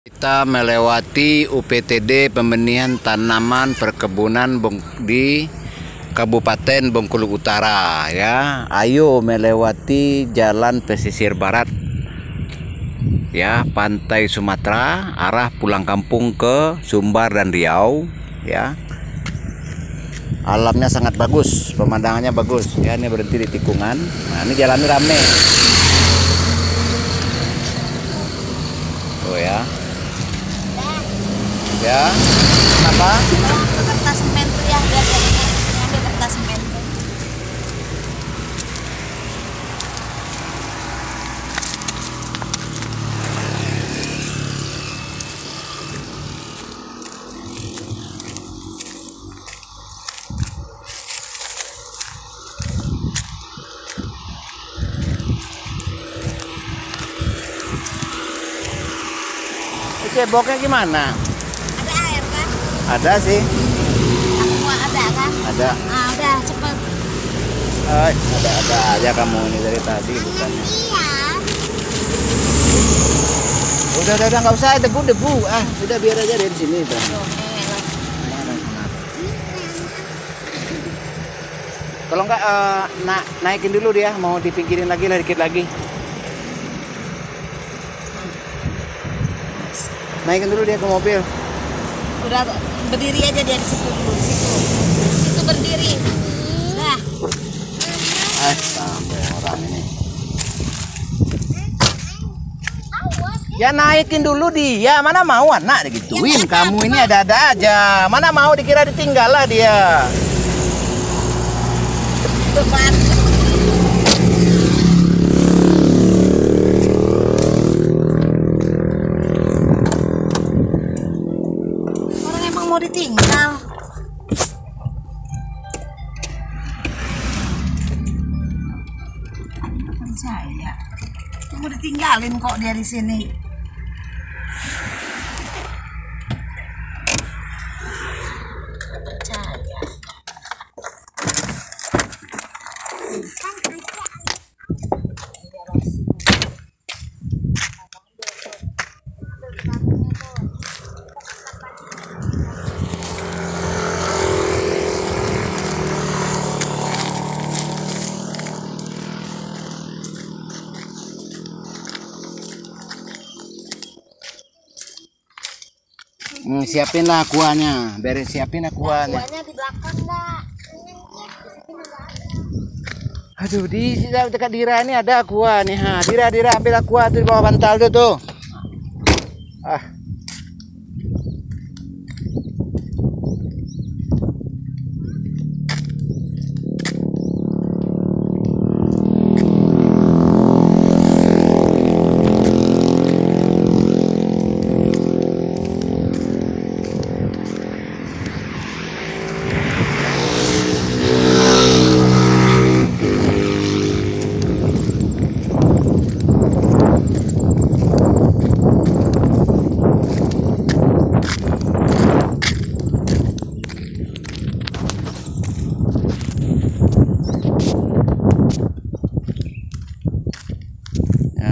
Kita melewati UPTD pembenihan tanaman perkebunan di Kabupaten Bengkulu Utara ya. Ayo melewati jalan pesisir barat ya, pantai Sumatera arah pulang kampung ke Sumbar dan Riau ya. Alamnya sangat bagus, pemandangannya bagus ya. Ini berhenti di tikungan. Nah, ini jalannya rame. Oh ya. Ya, kenapa? Kertas semen tuh ya, biar ambil kertas semen tuh. Ceboknya gimana? Ada air kan? Ada sih. Aku ada kan? Ada. Ah, udah cepet. Ada aja kamu ini dari tadi bukannya. Iya. Udah nggak usah debu. Udah biar aja dari sini. Kalau nggak naikin dulu dia, mau dipinggirin lagi lah dikit lagi. Naikin dulu dia ke mobil. Udah berdiri aja dia di situ dulu, di situ. Di situ berdiri. Nah. Sampai orang ini. Ya naikin dulu dia. Mana mau anak digituin. Kamu ini ada-ada aja. Mana mau dikira ditinggal lah dia. Beban. Orang emang mau ditinggal. Percaya. Mau ditinggalin kok dia di sini. Percaya. Siapin lah kuahnya, siapin lah kuahnya. Kuahnya di belakang enggak? Aduh, di dekat Dira ini ada kuah nih. Dira ambil kuah tuh di bawah bantal tuh.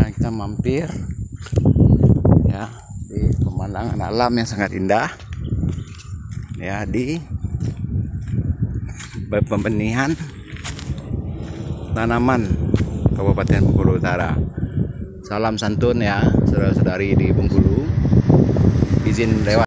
Kita mampir ya di pemandangan alam yang sangat indah ya, di pembenihan tanaman Kabupaten Bengkulu Utara. Salam santun ya saudara-saudari di Bengkulu. Izin lewat.